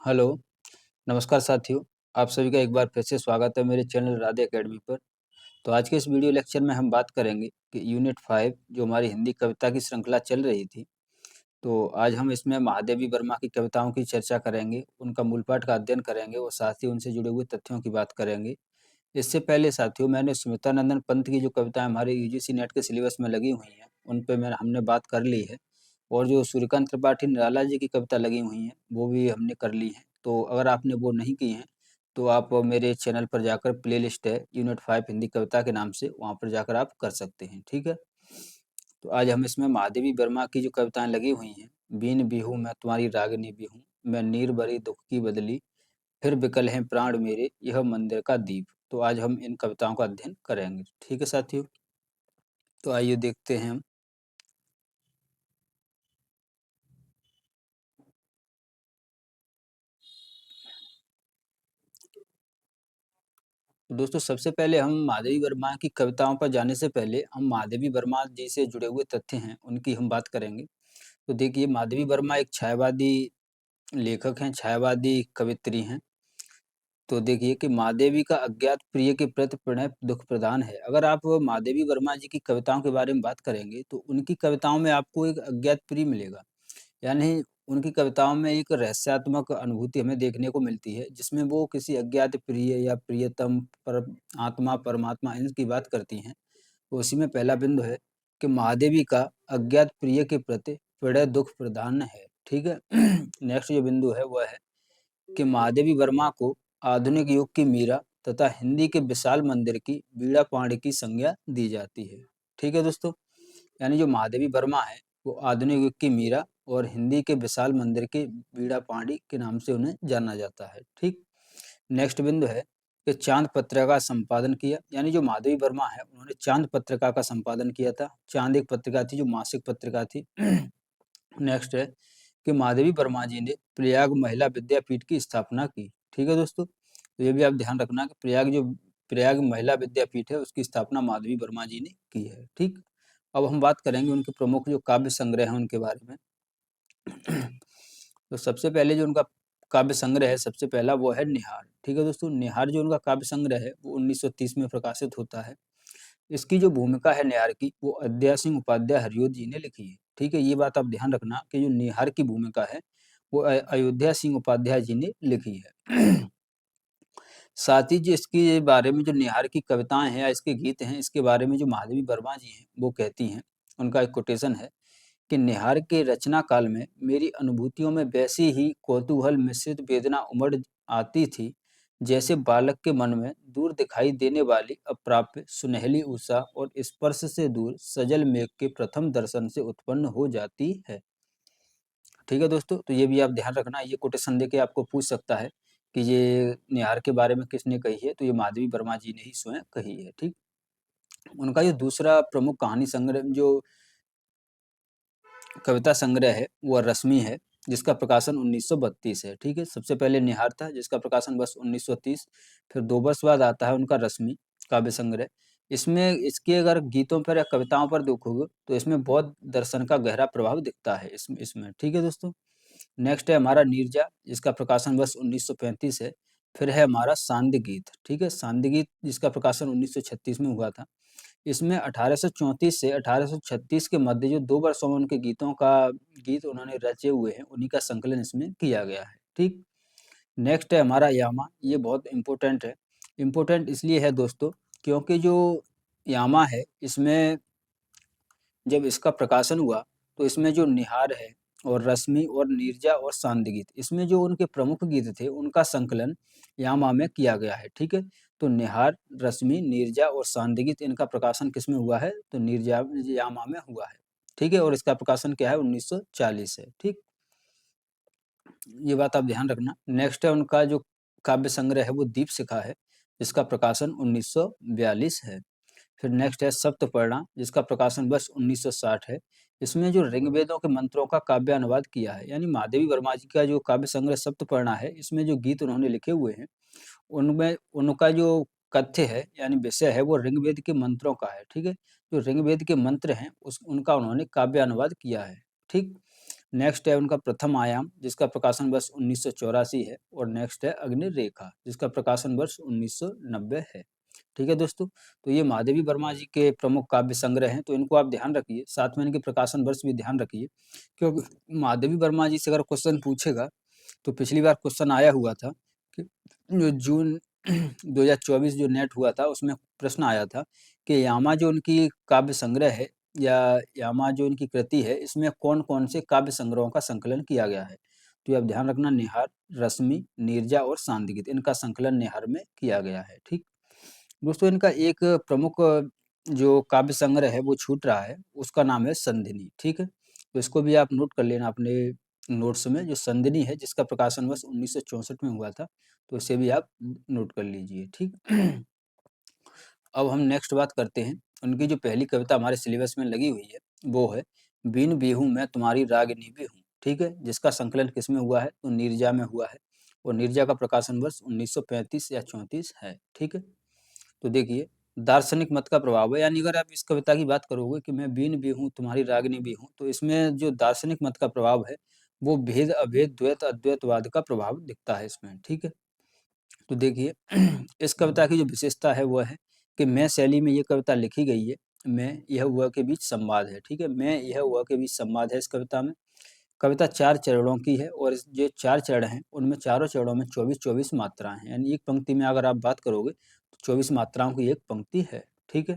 Hello, नमस्कार साथियों। आप सभी का एक बार फिर से स्वागत है मेरे चैनल राधे अकेडमी पर। तो आज के इस वीडियो लेक्चर में हम बात करेंगे कि यूनिट 5 जो हमारी हिंदी कविता की श्रृंखला चल रही थी, तो आज हम इसमें महादेवी वर्मा की कविताओं की चर्चा करेंगे, उनका मूल पाठ का अध्ययन करेंगे और साथ ही उनसे जुड़े हुए तथ्यों की बात करेंगे। इससे पहले साथियों मैंने सुमित्रा पंत की जो कविताएँ हमारे यूजीसी नेट के सिलेबस में लगी हुई हैं, उन पे हमने बात कर ली है। और जो सूर्यकांत त्रिपाठी निराला जी की कविता लगी हुई हैं, वो भी हमने कर ली हैं। तो अगर आपने वो नहीं की हैं, तो आप मेरे चैनल पर जाकर प्लेलिस्ट है यूनिट 5 हिंदी कविता के नाम से, वहाँ पर जाकर आप कर सकते हैं, ठीक है? तो आज हम इसमें महादेवी वर्मा की जो कविताएँ लगी हुई हैं, बीन बिहूँ मैं तुम्हारी रागिनी बिहूँ, मैं नीर भरी दुःख की बदली, फिर बिकल हैं प्राण मेरे, यह मंदिर का दीप। तो आज हम इन कविताओं का अध्ययन करेंगे, ठीक है साथियों? तो आइए देखते हैं हम। तो दोस्तों सबसे पहले हम महादेवी वर्मा की कविताओं पर जाने से पहले हम महादेवी वर्मा जी से जुड़े हुए तथ्य हैं, उनकी हम बात करेंगे। तो देखिए महादेवी वर्मा एक छायावादी लेखक हैं, छायावादी कवियत्री हैं। तो देखिए कि महादेवी का अज्ञात प्रिय के प्रति प्रणय दुःख प्रदान है। अगर आप महादेवी वर्मा जी की कविताओं के बारे में बात करेंगे, तो उनकी कविताओं में आपको एक अज्ञात प्रिय मिलेगा। यानी उनकी कविताओं में एक रहस्यात्मक अनुभूति हमें देखने को मिलती है, जिसमें वो किसी अज्ञात प्रिय या प्रियतम, पर आत्मा, परमात्मा इनकी बात करती हैं। तो उसी में पहला बिंदु है कि महादेवी का अज्ञात प्रिय के प्रति प्रणय दुःख प्रदान है, ठीक है? नेक्स्ट जो बिंदु है वह है कि महादेवी वर्मा को आधुनिक युग की मीरा तथा हिंदी के विशाल मंदिर की वीणा पाणी की संज्ञा दी जाती है। ठीक है दोस्तों? यानी जो महादेवी वर्मा है, वो आधुनिक युग की मीरा और हिंदी के विशाल मंदिर के वीणा पाणी के नाम से उन्हें जाना जाता है। ठीक। नेक्स्ट बिंदु है कि चांद पत्रिका का संपादन किया। यानी जो माधवी वर्मा है, उन्होंने चांद पत्रिका का संपादन किया था। चांद एक पत्रिका थी जो मासिक पत्रिका थी। नेक्स्ट है कि माधवी वर्मा जी ने प्रयाग महिला विद्यापीठ की स्थापना की। ठीक है दोस्तों, तो ये भी आप ध्यान रखना कि प्रयाग महिला विद्यापीठ है, उसकी स्थापना माधवी वर्मा जी ने की है। ठीक। अब हम बात करेंगे उनके प्रमुख जो काव्य संग्रह हैं उनके बारे में। तो सबसे पहले जो उनका काव्य संग्रह है, सबसे पहला वो है निहार। ठीक है दोस्तों, निहार जो उनका काव्य संग्रह है वो 1930 में प्रकाशित होता है। इसकी जो भूमिका है निहार की, वो अद्या सिंह उपाध्याय हरिओत जी ने लिखी है। ठीक है, ये बात आप ध्यान रखना कि जो निहार की भूमिका है वो अयोध्या सिंह उपाध्याय जी ने लिखी है। साथ ही जो इसके बारे में जो निहार की कविताएं हैं या इसके गीत हैं, इसके बारे में जो महादेवी वर्मा जी हैं वो कहती हैं, उनका एक कोटेशन है कि निहार के रचना काल में मेरी अनुभूतियों में वैसी ही कौतूहल मिश्रित वेदना उमड़ आती थी, जैसे बालक के मन में दूर दिखाई देने वाली अप्राप्य सुनहली उषा और स्पर्श से दूर सजल मेघ के प्रथम दर्शन से उत्पन्न हो जाती है। ठीक है दोस्तों, तो ये भी आप ध्यान रखना। ये कोटेशन देके आपको पूछ सकता है कि ये निहार के बारे में किसने कही है, तो ये माधवी वर्मा जी ने ही स्वयं कही है। ठीक। उनका ये दूसरा प्रमुख कहानी संग्रह जो कविता संग्रह है वो रश्मि है, जिसका प्रकाशन 1932 है। ठीक है, सबसे पहले निहार था जिसका प्रकाशन वर्ष 1930, फिर 2 वर्ष बाद आता है उनका रश्मि काव्य संग्रह। इसमें इसके अगर गीतों पर या कविताओं पर देखोगे तो इसमें बौद्ध दर्शन का गहरा प्रभाव दिखता है इसमें। ठीक है दोस्तों। नेक्स्ट है हमारा नीरजा, जिसका प्रकाशन वर्ष 1935 है। फिर है हमारा सांध्य गीत। ठीक है, सांध्य गीत जिसका प्रकाशन 1936 में हुआ था। इसमें 1834 से 1836 के मध्य जो 2 वर्षों में उनके गीत उन्होंने रचे हुए हैं, उन्हीं का संकलन इसमें किया गया है। ठीक। नेक्स्ट है हमारा यामा, ये बहुत इम्पोर्टेंट है। इम्पोर्टेंट इसलिए है दोस्तों, क्योंकि जो यामा है, इसमें जब इसका प्रकाशन हुआ, तो इसमें जो निहार है और रश्मि और नीरजा और सांध्य गीत, इसमें जो उनके प्रमुख गीत थे, उनका संकलन यामा में किया गया है। ठीक है, तो निहार, रश्मि, नीरजा और सांध्य गीत, इनका प्रकाशन किसमें हुआ है, तो नीरजा यामा में हुआ है। ठीक है, और इसका प्रकाशन क्या है, 1940 है। ठीक, ये बात आप ध्यान रखना। नेक्स्ट है उनका जो काव्य संग्रह है वो दीप शिखा है, जिसका प्रकाशन 1942 है। फिर नेक्स्ट है सप्तपर्णा, जिसका प्रकाशन वर्ष 1960 है। इसमें जो ऋग्वेदों के मंत्रों का काव्य अनुवाद किया है, यानी महादेवी वर्मा जी का जो काव्य संग्रह सप्तपर्णा है, इसमें जो गीत उन्होंने लिखे हुए हैं, उनमें उनका जो कथ्य है यानी विषय है वो ऋग्वेद के मंत्रों का है। ठीक है, जो ऋग्वेद के मंत्र हैं उस उनका उन्होंने काव्य अनुवाद किया है। ठीक। नेक्स्ट है उनका प्रथम आयाम, जिसका प्रकाशन वर्ष 1984 है, और नेक्स्ट है अग्नि रेखा, जिसका प्रकाशन वर्ष 1990 है। ठीक है दोस्तों, तो ये महादेवी वर्मा जी के प्रमुख काव्य संग्रह हैं, तो इनको आप ध्यान रखिए, साथ में इनके प्रकाशन वर्ष भी ध्यान रखिए, क्योंकि महादेवी वर्मा जी से अगर क्वेश्चन पूछेगा, तो पिछली बार क्वेश्चन आया हुआ था कि जो जून 2024 जो नेट हुआ था, उसमें प्रश्न आया था कि यामा जो उनकी काव्य संग्रह है, या यामा जो इनकी कृति है, इसमें कौन-कौन से काव्य संग्रहों का संकलन किया गया है। तो ये आप ध्यान रखना, निहार, रश्मि, नीरजा और सांदगीत, इनका संकलन निहार में किया गया है। ठीक दोस्तों, इनका एक प्रमुख जो काव्य संग्रह है वो छूट रहा है, उसका नाम है संधिनी। ठीक है, तो इसको भी आप नोट कर लेना अपने नोट्स में, जो संधिनी है, जिसका प्रकाशन वर्ष 1964 में हुआ था, तो इसे भी आप नोट कर लीजिए। ठीक अब हम नेक्स्ट बात करते हैं, उनकी जो पहली कविता हमारे सिलेबस में लगी हुई है, वो है बिन बिहूं मैं तुम्हारी रागिनी भी हूँ। ठीक है, जिसका संकलन किसमें हुआ है, तो नीरजा में हुआ है, और नीरजा का प्रकाशन वर्ष 1935 या 34 है। ठीक है, तो देखिए, दार्शनिक मत का प्रभाव है, यानी अगर आप इस कविता की बात करोगे कि मैं बीन भी हूँ तुम्हारी रागिनी भी हूँ, तो इसमें जो दार्शनिक मत का प्रभाव है, वो भेद अभेद द्वैत अद्वैतवाद का प्रभाव दिखता है इसमें। ठीक है, तो देखिए इस कविता की जो विशेषता है वो है कि मैं शैली में ये कविता लिखी गई है। मैं यह वह के बीच संवाद है। ठीक है, मैं यह वह के बीच संवाद है इस कविता में। कविता 4 चरणों की है, और इस जो 4 चरण हैं, उनमें चारों चरणों में 24-24 मात्राएं हैं, यानी एक पंक्ति में अगर आप बात करोगे तो 24 मात्राओं की एक पंक्ति है। ठीक है,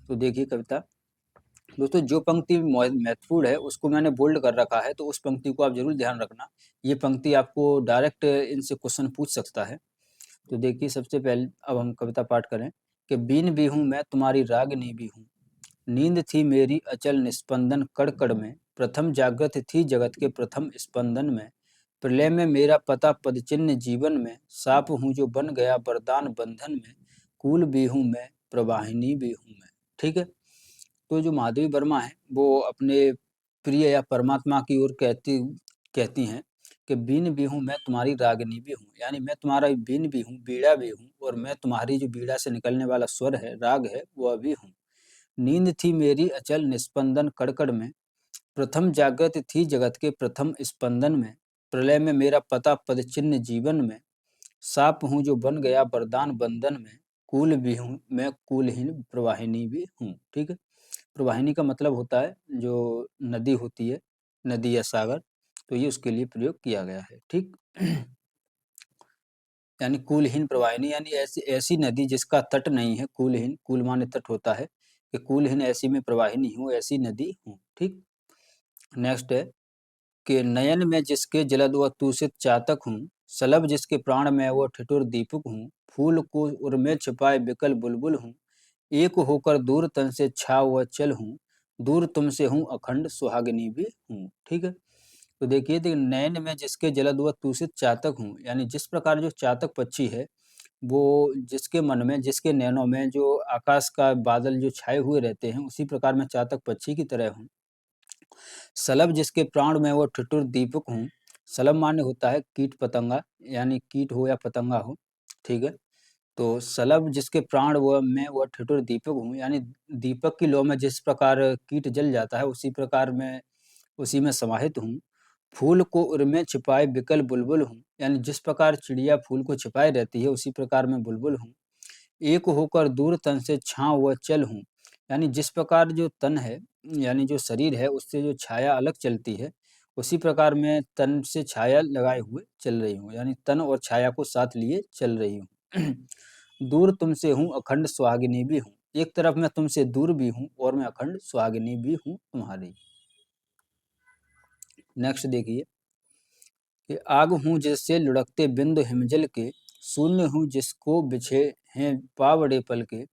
तो देखिए कविता, दोस्तों जो पंक्ति महत्वपूर्ण है उसको मैंने बोल्ड कर रखा है, तो उस पंक्ति को आप जरूर ध्यान रखना। ये पंक्ति आपको डायरेक्ट इनसे क्वेश्चन पूछ सकता है। तो देखिए, सबसे पहले अब हम कविता पाठ करें कि बीन भी हूँ मैं तुम्हारी रागिनी भी हूँ, नींद थी मेरी अचल निस्पंदन कड़ कड़ में, प्रथम जागृत थी जगत के प्रथम स्पंदन में, प्रलय में मेरा पता पद चिन्ह जीवन में, साप हूँ जो बन गया वरदान बंधन में, कूल भी हूँ मैं प्रवाहिनी भी हूँ मैं। ठीक है, तो जो माधवी वर्मा है, वो अपने प्रिय या परमात्मा की ओर कहती हैं कि बीन भी हूँ मैं तुम्हारी रागिनी भी हूँ, यानी मैं तुम्हारा बीन भी हूँ, बीड़ा भी हूँ, और मैं तुम्हारी जो बीड़ा से निकलने वाला स्वर है, राग है, वह भी हूँ। नींद थी मेरी अचल निस्पंदन कड़कड़ में, प्रथम जागृत थी जगत के प्रथम स्पंदन में, प्रलय में मेरा पता पद चिन्ह जीवन में, साप हूँ जो बन गया वरदान बंधन में, कूल भी हूँ मैं कूलहीन प्रवाहिनी भी हूँ। ठीक है, प्रवाहिनी का मतलब होता है जो नदी होती है, नदी या सागर, तो ये उसके लिए प्रयोग किया गया है। ठीक यानी कूलहीन प्रवाहिनी, यानी ऐसी ऐसी नदी जिसका तट नहीं है, कूलहीन, कूल माने तट होता है, कि कूलहीन ऐसी में प्रवाहिनी हूँ, ऐसी नदी हूँ। ठीक नेक्स्ट है कि नयन में जिसके जलद व दूषित चातक हूँ, सलभ जिसके प्राण में वो ठिठुर दीपक हूँ, फूल को उर में छिपाए बिकल बुलबुल हूँ, एक होकर दूर तन से छाव व चल हूँ, दूर तुमसे हूँ अखंड सुहागिनी भी हूँ। ठीक है, तो देखिए नयन में जिसके जलद व दूषित चातक हूँ, यानी जिस प्रकार जो चातक पक्षी है, वो जिसके मन में, जिसके नैनों में जो आकाश का बादल जो छाए हुए रहते हैं, उसी प्रकार मैं चातक पक्षी की तरह हूँ। सलभ जिसके प्राण में वो ठिठुर दीपक हूँ। सलभ माने होता है कीट पतंगा, यानी कीट हो या पतंगा हो। ठीक है, तो सलभ जिसके प्राण व में वह ठिठुर दीपक हूँ, यानी दीपक की लौ में जिस प्रकार कीट जल जाता है, उसी प्रकार मैं उसी में समाहित हूँ। फूल को उर में छिपाए बिकल बुलबुल हूँ, यानी जिस प्रकार चिड़िया फूल को छिपाए रहती है, उसी प्रकार मैं बुलबुल हूँ। एक होकर दूर तन से छाँव व चल हूँ, यानी जिस प्रकार जो तन है, यानी जो शरीर है, उससे जो छाया अलग चलती है, उसी प्रकार मैं तन से छाया लगाए हुए चल रही हूँ, यानी तन और छाया को साथ लिए चल रही हूँ। दूर तुमसे हूँ अखंड सुहागिनी भी हूँ, एक तरफ मैं तुमसे दूर भी हूँ और मैं अखंड सुहागिनी भी हूँ तुम्हारी। नेक्स्ट देखिए कि आग हूँ जिससे लुढ़कते बिंदु हिमजल के, शून्य हूँ जिसको बिछे हैं पावड़े पल के,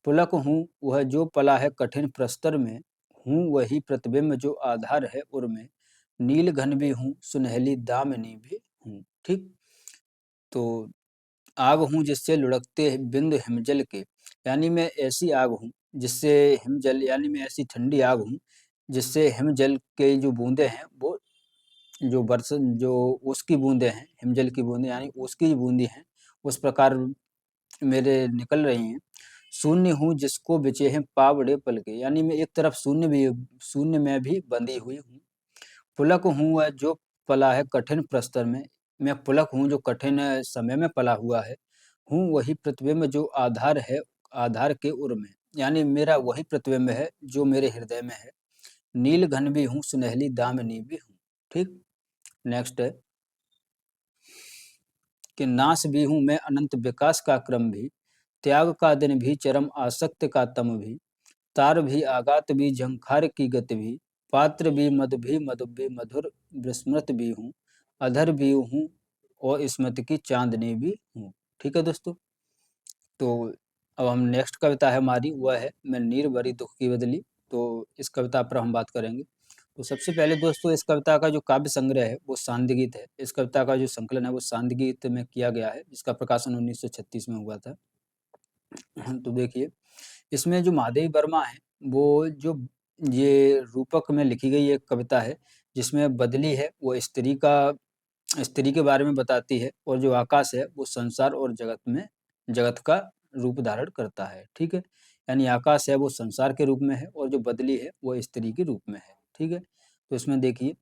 पुलक हूँ वह जो पला है कठिन प्रस्तर में, हूँ वही प्रतिबिंब जो आधार है उर में, नील घन भी हूँ सुनहली दामिनी भी हूँ। ठीक, तो आग हूँ जिससे लुढ़कते बिंदु हिमजल के, यानी मैं ऐसी आग हूँ जिससे हिमजल, यानी मैं ऐसी ठंडी आग हूँ जिससे हिमजल के जो बूंदे हैं, वो जो बरस जो ओस की बूंदे हैं, हिमजल की बूंदे यानी ओस की बूंदी हैं, उस प्रकार मेरे निकल रही हैं। शून्य हूँ जिसको बिछे हैं पावड़े पल के, यानी मैं एक तरफ शून्य में भी बंधी हुई हूँ, पुलक हूँ वह जो पला है कठिन प्रस्तर में। मैं पुलक हूँ जो कठिन समय में पला हुआ है। हूँ वही प्रतिबिंब जो आधार है, आधार के उर में। यानी मेरा वही प्रतिबिंब है जो मेरे हृदय में है। नील घन भी हूँ, सुनहली दामिनी भी हूँ। ठीक। नेक्स्ट है कि नाश भी हूँ मैं, अनंत विकास का क्रम भी। त्याग का दिन भी, चरम आसक्त का तम भी। तार भी, आगात भी, झंखार की गति भी। पात्र भी, मधु भी, मधुर विस्मृत भी हूँ। अधर भी हूँ और स्मृति की चांदनी भी हूँ। ठीक है दोस्तों। तो अब हम नेक्स्ट कविता है हमारी, वह है मैं नीर भरी दुख की बदली। तो इस कविता पर हम बात करेंगे। तो सबसे पहले दोस्तों, इस कविता का जो काव्य संग्रह है वो सांध्य गीत है। इस कविता का जो संकलन है वो सांध्य गीत में किया गया है, जिसका प्रकाशन 1936 में हुआ था। तो देखिए, इसमें जो महादेवी वर्मा है, वो जो ये रूपक में लिखी गई एक कविता है, जिसमें बदली है वो स्त्री के बारे में बताती है, और जो आकाश है वो संसार और जगत का रूप धारण करता है। ठीक है। यानी आकाश है वो संसार के रूप में है, और जो बदली है वो स्त्री के रूप में है। ठीक है। तो इसमें देखिए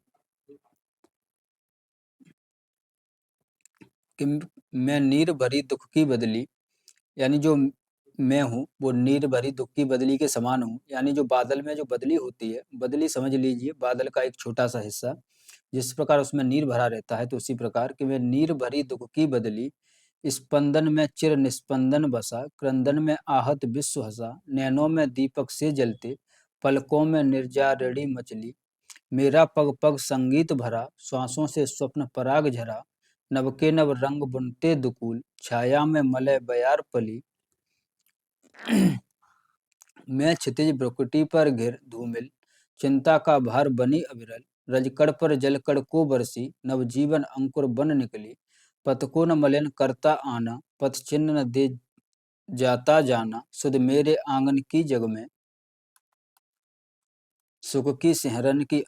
कि मैं नीर भरी दुख की बदली, यानी जो मैं हूँ वो नीर भरी दुख की बदली के समान हूँ। यानी जो बादल में जो बदली होती है, बदली समझ लीजिए बादल का एक छोटा सा हिस्सा, जिस प्रकार उसमें नीर भरा रहता है, तो उसी प्रकार कि मैं नीर भरी दुख की बदली, स्पंदन में चिर निस्पंदन बसा, क्रंदन में आहत विश्व हसा, नैनों में दीपक से जलते, पलकों में निर्जारणी मचली। मेरा पग पग संगीत भरा, श्वासों से स्वप्न पराग झरा, नव के नव रंग बुनते दुकूल, छाया में मलय बयार पली। मैं क्षितिज भ्रुकुटी पर घिर धूमिल, चिंता का भार बनी अविरल, रजकड़ पर जलकड़ को बरसी, नवजीवन अंकुर बन निकली। पथ को न मलिन करता आना, पथ चिन्ह न दे जाता जाना, सुध मेरे आंगन की जग में सुख की सिहरन की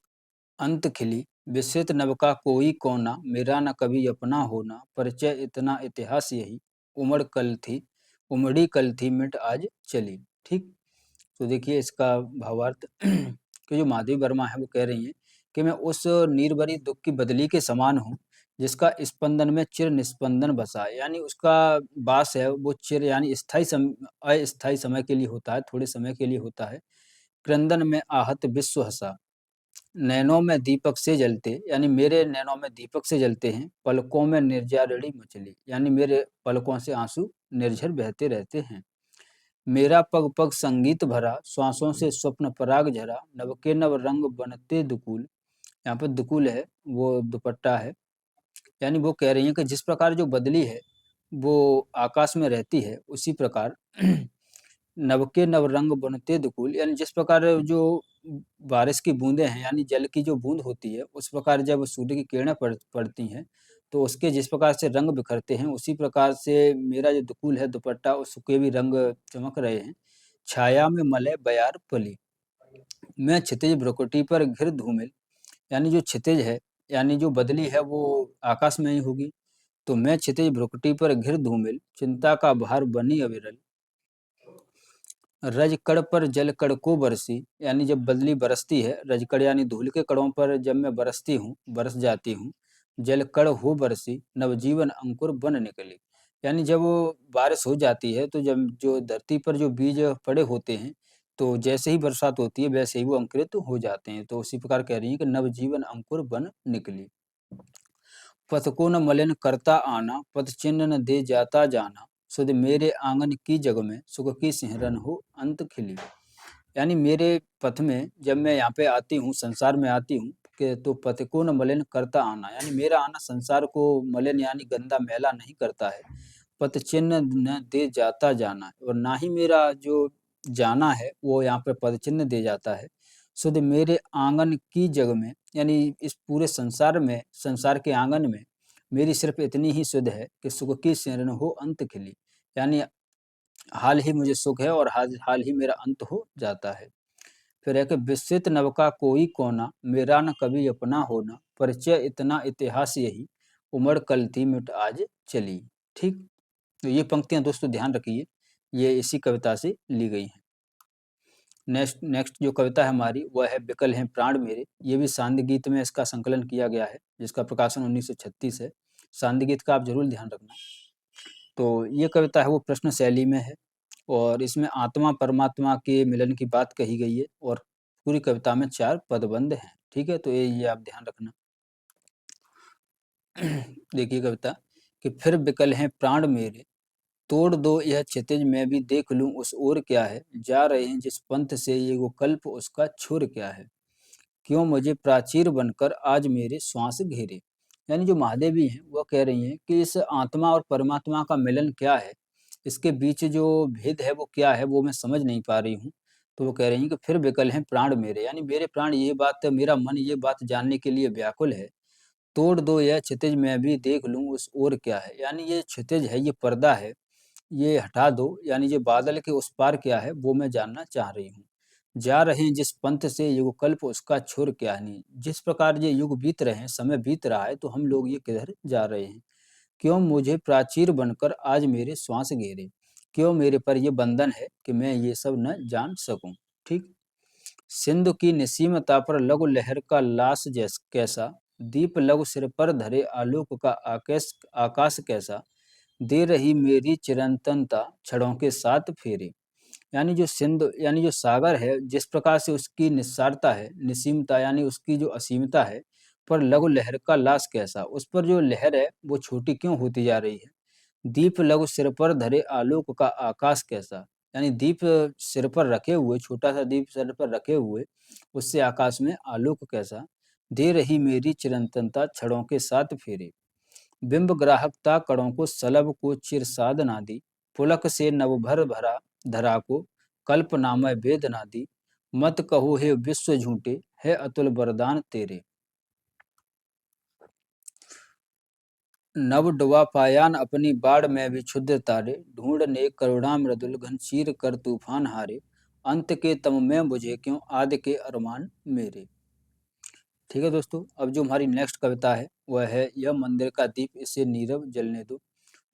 अंत खिली। विस्मित नभ का कोई कोना, मेरा न कभी अपना होना, परिचय इतना इतिहास यही, उमड़ कल थी उमड़ी कल थी मिट आज चली। ठीक। तो देखिए इसका भावार्थ कि जो माधवी वर्मा है वो कह रही हैं कि मैं उस नीरभरी दुख की बदली के समान हूँ, जिसका स्पंदन में चिर निस्पंदन बसा है। यानी उसका वास है वो चिर, यानी अस्थायी समय के लिए होता है, थोड़े समय के लिए होता है। क्रंदन में आहत विश्व हसा, नैनों में दीपक से जलते, यानी मेरे नैनों में दीपक से जलते हैं। पलकों में निर्जारणी मचली, यानी मेरे पलकों से आंसू निर्झर बहते रहते हैं। मेरा पग पग संगीत भरा, श्वासों से स्वप्न पराग झरा, नव के नव रंग बनते दुकूल। यहाँ पर दुकूल है वो दुपट्टा है। यानी वो कह रही है कि जिस प्रकार जो बदली है वो आकाश में रहती है, उसी प्रकार नव के नव रंग बनते दुकूल, यानी जिस प्रकार जो बारिश की बूंदें हैं, यानी जल की जो बूंद होती है, उस प्रकार जब सूर्य की किरणें पड़ती हैं, तो उसके जिस प्रकार से रंग बिखरते हैं, उसी प्रकार से मेरा जो दुकूल है दुपट्टा, उसके भी रंग चमक रहे हैं। छाया में मलय बयार पली, मैं क्षितिज भ्रुकुटी पर घिर धूमिल, यानी जो क्षितिज है, यानी जो बदली है वो आकाश में ही होगी। तो मैं क्षितिज भ्रुकुटी पर घिर धूमिल, चिंता का भार बनी अविरल, रजकड़ पर जल कड़ को बरसी, यानी जब बदली बरसती है, रजकड़ यानी धूल के कड़ों पर जब मैं बरसती हूँ, बरस जाती हूँ, जल कड़ हो बरसी, नवजीवन अंकुर बन निकली। यानी जब वो बारिश हो जाती है, तो जब जो धरती पर जो बीज पड़े होते हैं, तो जैसे ही बरसात होती है वैसे ही वो अंकुरित हो जाते हैं। तो उसी प्रकार कह रही है कि नवजीवन अंकुर बन निकली। पथ को न मलिन करता आना, पथ चिन्ह न दे जाता जाना, सुध मेरे आंगन की जग में सुख की सिहरन हो अंत खिली। यानी मेरे पथ में जब मैं यहाँ पे आती हूँ, संसार में आती हूँ, कि तो पथ को न मलिन करता आना, यानी मेरा आना संसार को मलिन यानी गंदा मैला नहीं करता है। पथ चिन्ह न दे जाता जाना, और ना ही मेरा जो जाना है वो यहाँ पे पद चिन्ह दे जाता है। सुध मेरे आंगन की जग में, यानी इस पूरे संसार में, संसार के आंगन में मेरी सिर्फ इतनी ही सुध है कि सुख की सिरन हो अंत खिली, यानी हाल ही मुझे सुख है और हाल हाल ही मेरा अंत हो जाता है। फिर है कि विस्तृत नव का कोई कोना, मेरा न कभी अपना होना, परिचय इतना इतिहास यही, उमड़ कल थी मिट आज चली। ठीक। तो ये पंक्तियां दोस्तों ध्यान रखिए, ये इसी कविता से ली गई हैं। नेक्स्ट नेक्स्ट जो कविता है हमारी वह है बिकल हैं प्राण मेरे। ये भी सांध्य गीत में इसका संकलन किया गया है, जिसका प्रकाशन 1936 है। सांध्य गीत का आप जरूर ध्यान रखना। तो ये कविता है वो प्रश्न शैली में है, और इसमें आत्मा परमात्मा के मिलन की बात कही गई है, और पूरी कविता में 4 पदबंध हैं। ठीक है, तो ये आप ध्यान रखना। देखिए कविता कि फिर बिकल हैं प्राण मेरे, तोड़ दो यह क्षितिज मैं भी देख लूं उस ओर क्या है, जा रहे हैं जिस पंथ से ये वो कल्प उसका छोर क्या है, क्यों मुझे प्राचीर बनकर आज मेरे श्वास घेरे। यानी जो महादेवी हैं वह कह रही हैं कि इस आत्मा और परमात्मा का मिलन क्या है, इसके बीच जो भेद है वो क्या है, वो मैं समझ नहीं पा रही हूँ। तो वो कह रही हैं कि फिर विकल हैं प्राण मेरे, यानी मेरे प्राण ये बात, मेरा मन ये बात जानने के लिए व्याकुल है। तोड़ दो यह क्षितिज मैं भी देख लूं उस ओर क्या है, यानी ये क्षितिज है, ये पर्दा है, ये हटा दो, यानी ये बादल के उस पार क्या है वो मैं जानना चाह रही हूँ। जा रहे हैं जिस पंथ से युग कल्प उसका छोर क्या है, नहीं जिस प्रकार ये युग बीत रहे हैं, समय बीत रहा है, तो हम लोग ये किधर जा रहे हैं। क्यों मुझे प्राचीर बनकर आज मेरे श्वास घेरे, क्यों मेरे पर ये बंधन है कि मैं ये सब न जान सकूं। ठीक। सिंधु की निसीमता पर लघु लहर का लाश जैस कैसा, दीप लघु सिर पर धरे आलोक का आकाश आकाश कैसा, दे रही मेरी चिरंतनता छड़ों के साथ फेरे। यानी जो सिंधु यानी जो सागर है, जिस प्रकार से उसकी निस्सारता है, निसीमता यानी उसकी जो असीमता है, पर लघु लहर का लाश कैसा, उस पर जो लहर है वो छोटी क्यों होती जा रही है। दीप लघु सिर पर धरे आलोक का आकाश कैसा, यानी दीप सिर पर रखे हुए, छोटा सा दीप सिर पर रखे हुए, उससे आकाश में आलोक कैसा। दे रही मेरी चिरंतनता छड़ों के साथ फेरे, बिंब ग्राहकता कणों को सलभ को चिर साधना दी, पुलक से नवभर भरा धरा को कल्पनामय वेदना दी, मत कहो हे विश्व झूठे है अतुल वरदान तेरे। नव डुबा पायान अपनी बाढ़ में भी क्षुद्र तारे, ढूंढने करुणा मृदुल घन चीर कर तूफान हारे, अंत के तम में बुझे क्यों आदि के अरमान मेरे। ठीक है दोस्तों, अब जो हमारी नेक्स्ट कविता है वह है यह मंदिर का दीप इसे नीरव जलने दो।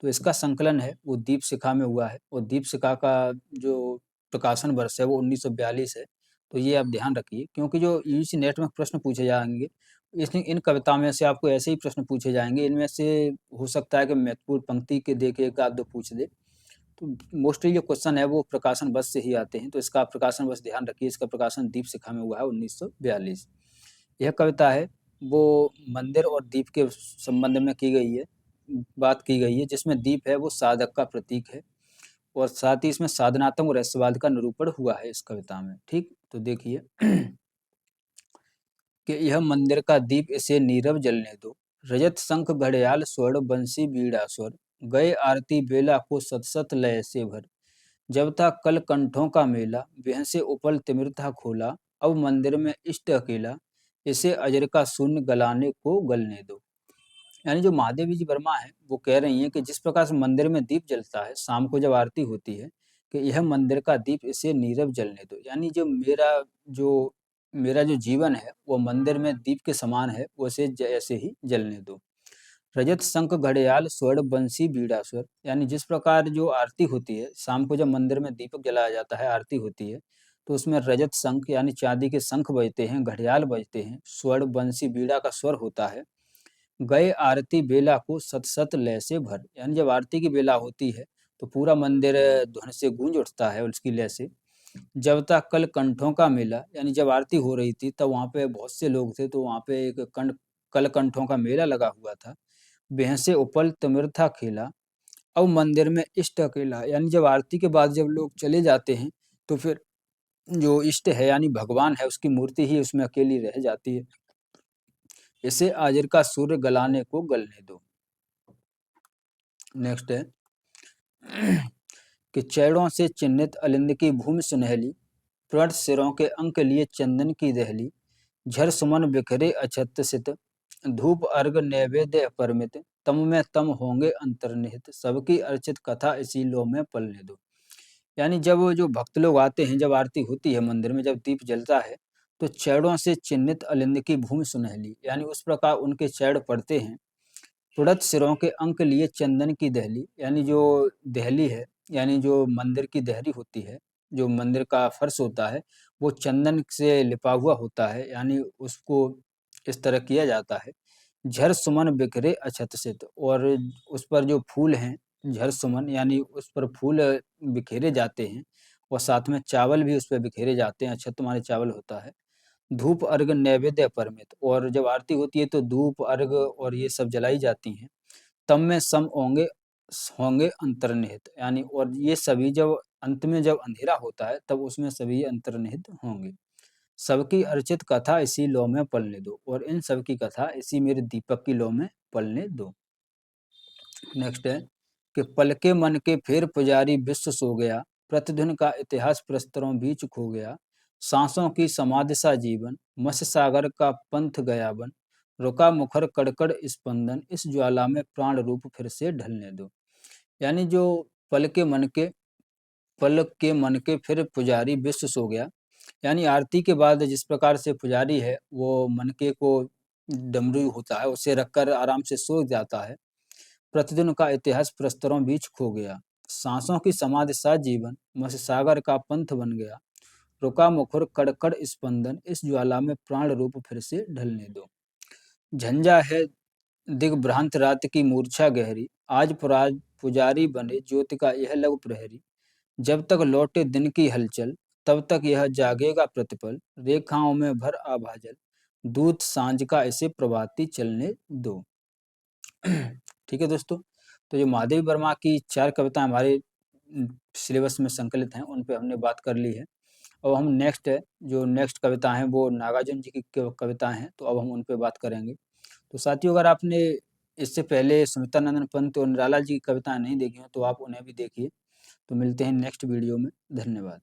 तो इसका संकलन है वो दीप शिखा में हुआ है, और दीप शिखा का जो प्रकाशन वर्ष है वो 1942 है। तो ये आप ध्यान रखिए, क्योंकि जो यूजीसी नेट में प्रश्न पूछे जाएंगे, इसमें इन कविता में से आपको ऐसे ही प्रश्न पूछे जाएंगे, इनमें से हो सकता है कि महत्वपूर्ण पंक्ति के दे के एक आध दो पूछ दे। तो मोस्टली जो क्वेश्चन है वो प्रकाशन वर्ष से ही आते हैं, तो इसका प्रकाशन वर्ष ध्यान रखिए। इसका प्रकाशन दीप शिखा में हुआ है 1942। यह कविता है वो मंदिर और दीप के संबंध में की गई है, बात की गई है, जिसमें दीप है वो साधक का प्रतीक है, और साथ ही इसमें साधनात्मक रहस्यवाद का निरूपण हुआ है इस कविता में। ठीक, तो देखिए कि यह मंदिर का दीप इसे नीरव जलने दो, रजत शंख घड़ियाल स्वर्ण बंसी बीड़ा स्वर, गए आरती बेला को सत सत लय से भर, जब था कल कंठों का मेला वह से उपल तिमिर था खोला, अब मंदिर में इष्ट अकेला इसे अजर का शून्य गलाने को गलने दो। यानी जो महादेवी जी वर्मा है वो कह रही हैं कि जिस प्रकार से मंदिर में दीप जलता है शाम को जब आरती होती है, कि यह मंदिर का दीप इसे नीरव जलने दो, यानी जो मेरा जो जीवन है वो मंदिर में दीप के समान है, वैसे ऐसे ही जलने दो। रजत शंख घड़ियाल स्वर्ण बंसी बीड़ा स्वर, यानी जिस प्रकार जो आरती होती है शाम को जब मंदिर में दीपक जलाया जाता है, आरती होती है, तो उसमें रजत शंख यानी चांदी के शंख बजते हैं, घड़ियाल बजते हैं, स्वर्ण बंसी बीड़ा का स्वर होता है, गए आरती बेला को सत सत लय से भर, यानी जब आरती की बेला होती है तो पूरा मंदिर ध्वनि से गूंज उठता है उसकी लय से। जब तक कल कंठों का मेला, यानी जब आरती हो रही थी तब वहाँ पे बहुत से लोग थे, तो वहाँ पे एक कल कंठों का मेला लगा हुआ था। बेहसे उपल तिमिर था खेला, अब मंदिर में इष्ट अकेला, यानी जब आरती के बाद जब लोग चले जाते हैं तो फिर जो इष्ट है यानी भगवान है उसकी मूर्ति ही उसमें अकेली रह जाती है। इसे आजिर का सूर्य गलाने को गलने दो। नेक्स्ट है कि चैड़ों से चिन्हित अलिंद की भूमि सुनहली, प्रण सिरों के अंक लिए चंदन की दहली, झर सुमन बिखरे अछत सित, धूप अर्घ नैवेद्य परमित, तम में तम होंगे अंतर्निहित, सबकी अर्चित कथा इसी लो में पलने दो। यानी जब वो जो भक्त लोग आते हैं, जब आरती होती है मंदिर में, जब दीप जलता है, तो चैड़ों से चिन्हित अलिंद की भूमि सुनहली, यानी उस प्रकार उनके चैड़ पड़ते हैं। पुड़त सिरों के अंक लिए चंदन की दहली, यानी जो दहली है, यानी जो मंदिर की दहरी होती है, जो मंदिर का फर्श होता है, वो चंदन से लिपा हुआ होता है, यानी उसको इस तरह किया जाता है। झर सुमन बिखरे अछत सित, और उस पर जो फूल हैं, झर सुमन यानी उस पर फूल बिखेरे जाते हैं, और साथ में चावल भी उस पे बिखेरे जाते हैं। अछत माने चावल होता है। धूप अर्घ नैवेद्य परमित, और जब आरती होती है तो धूप अर्घ और ये सब जलाई जाती हैं। तब में सम होंगे होंगे अंतर्निहित, यानी और ये सभी जब अंत में जब अंधेरा होता है तब उसमें सभी अंतर्निहित होंगे। सबकी अर्चित कथा इसी लौ में पलने दो, और इन सब की कथा इसी मेरे दीपक की लौ में पलने दो। नेक्स्ट है कि पलके मन के फिर पुजारी विश्व सो गया, प्रतिध्वनि का इतिहास प्रस्तरों बीच खो गया। सांसों की समाधि सा जीवन, मत्स्य सागर का पंथ गया बन। रुका मुखर कड़कड़ स्पंदन, इस ज्वाला में प्राण रूप फिर से ढलने दो। यानी जो पल के मन के पल के मन के फिर पुजारी विश्व सो गया, यानी आरती के बाद जिस प्रकार से पुजारी है वो मनके को डमरू होता है उसे रखकर आराम से सो जाता है। प्रतिदिन का इतिहास प्रस्तरों बीच खो गया, सांसों की समाधि सा जीवन मत्स्य सागर का पंथ बन गया। रुका मुखर कड़कड़ स्पंदन, इस ज्वाला में प्राण रूप फिर से ढलने दो। झंझा है दिग्भ्रांत रात की मूर्छा गहरी, आज पुजारी बने ज्योति का यह लघु प्रहरी। जब तक लौटे दिन की हलचल, तब तक यह जागेगा प्रतिपल। रेखाओं में भर आभाजल, दूत सांझ का इसे प्रभाती चलने दो। ठीक है दोस्तों, तो ये महादेवी वर्मा की 4 कविताएं हमारे सिलेबस में संकलित हैं, उन पे हमने बात कर ली है। अब हम जो नेक्स्ट कविता हैं वो नागार्जुन जी की कविताएं हैं, तो अब हम उन पे बात करेंगे। तो साथियों, अगर आपने इससे पहले सुमित्रानंदन पंत और निराला जी की कविताएं नहीं देखी हो तो आप उन्हें भी देखिए। तो मिलते हैं नेक्स्ट वीडियो में। धन्यवाद।